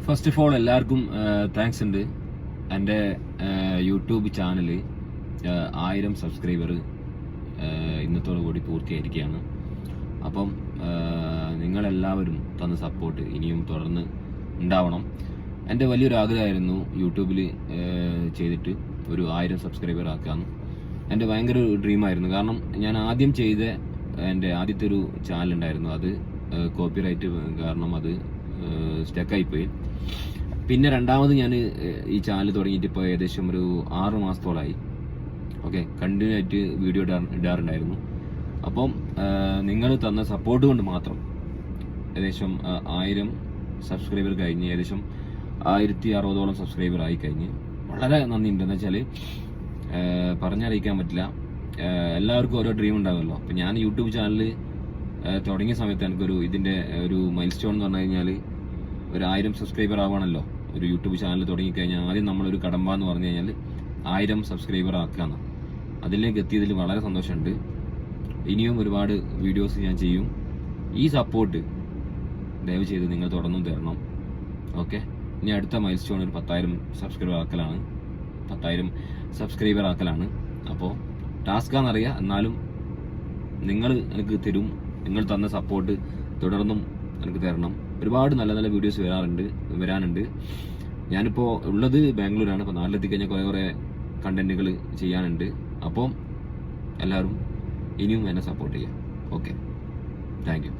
First of all എല്ലാവർക്കും thanks ഉണ്ട്. എൻ്റെ യൂട്യൂബ് ചാനൽ 1000 സബ്സ്ക്രൈബർ ഇന്നത്തോടു കൂടി പൂർത്തിയായിരിക്കുകയാണ്. അപ്പം നിങ്ങളെല്ലാവരും തന്ന സപ്പോർട്ട് ഇനിയും തുടർന്ന് ഉണ്ടാവണം. എൻ്റെ വലിയൊരു ആഗ്രഹമായിരുന്നു യൂട്യൂബിൽ ചെയ്തിട്ട് ഒരു 1000 സബ്സ്ക്രൈബർ ആക്കാമെന്ന്. എൻ്റെ ഭയങ്കര ഒരു ഡ്രീമായിരുന്നു. കാരണം ഞാൻ ആദ്യം ചെയ്ത എൻ്റെ ആദ്യത്തെ ഒരു ചാനൽ ഉണ്ടായിരുന്നു, അത് കോപ്പിറൈറ്റ് കാരണം അത് സ്റ്റക്കായിപ്പോയി. പിന്നെ രണ്ടാമത് ഞാൻ ഈ ചാനൽ തുടങ്ങിയിട്ട് ഇപ്പോൾ ഏകദേശം ഒരു 6 മാസത്തോളമായി. ഓക്കെ, കണ്ടിന്യൂ ആയിട്ട് വീഡിയോ ഇടാറുണ്ടായിരുന്നു. അപ്പം നിങ്ങൾ തന്ന സപ്പോർട്ട് കൊണ്ട് മാത്രം ഏകദേശം 1000 സബ്സ്ക്രൈബർ കഴിഞ്ഞ് ഏകദേശം 1060ഓളം സബ്സ്ക്രൈബർ ആയി കഴിഞ്ഞ് വളരെ നന്ദിയുണ്ട്. എന്ന് വെച്ചാൽ പറഞ്ഞറിയിക്കാൻ പറ്റില്ല. എല്ലാവർക്കും ഓരോ ഡ്രീം ഉണ്ടാകുമല്ലോ. അപ്പം ഞാൻ യൂട്യൂബ് ചാനൽ തുടങ്ങിയ സമയത്ത് എനിക്കൊരു ഇതിൻ്റെ ഒരു മൈൽ സ്റ്റോൺ എന്ന് പറഞ്ഞു കഴിഞ്ഞാൽ ഒരു 1000 സബ്സ്ക്രൈബർ ആവണമല്ലോ. ഒരു യൂട്യൂബ് ചാനൽ തുടങ്ങിക്കഴിഞ്ഞാൽ ആദ്യം നമ്മളൊരു കടമ്പ എന്ന് പറഞ്ഞു കഴിഞ്ഞാൽ 1000 സബ്സ്ക്രൈബർ ആക്കാമെന്ന്. അതിലേക്ക് എത്തിയതിൽ വളരെ സന്തോഷമുണ്ട്. ഇനിയും ഒരുപാട് വീഡിയോസ് ഞാൻ ചെയ്യും. ഈ സപ്പോർട്ട് ദയവ് ചെയ്ത് നിങ്ങൾ തുടർന്നും തരണം. ഓക്കെ, ഇനി അടുത്ത മൈൽ സ്റ്റോൺ ഒരു 10,000 സബ്സ്ക്രൈബർ ആക്കലാണ്. 10,000 സബ്സ്ക്രൈബർ ആക്കലാണ്. അപ്പോൾ ടാസ്കാണെന്നറിയാം, എന്നാലും നിങ്ങൾ എനിക്ക് തരും. നിങ്ങൾ തന്ന സപ്പോർട്ട് തുടർന്നും എനിക്ക് തരണം. ഒരുപാട് നല്ല നല്ല വീഡിയോസ് വരാനുണ്ട്. ഞാനിപ്പോൾ ഉള്ളത് ബാംഗ്ലൂരാണ്. അപ്പോൾ നാട്ടിലെത്തിക്കഴിഞ്ഞാൽ കുറേ കണ്ടന്റുകൾ ചെയ്യാനുണ്ട്. അപ്പോൾ എല്ലാവരും ഇനിയും എന്നെ സപ്പോർട്ട് ചെയ്യാം. Okay, thank you.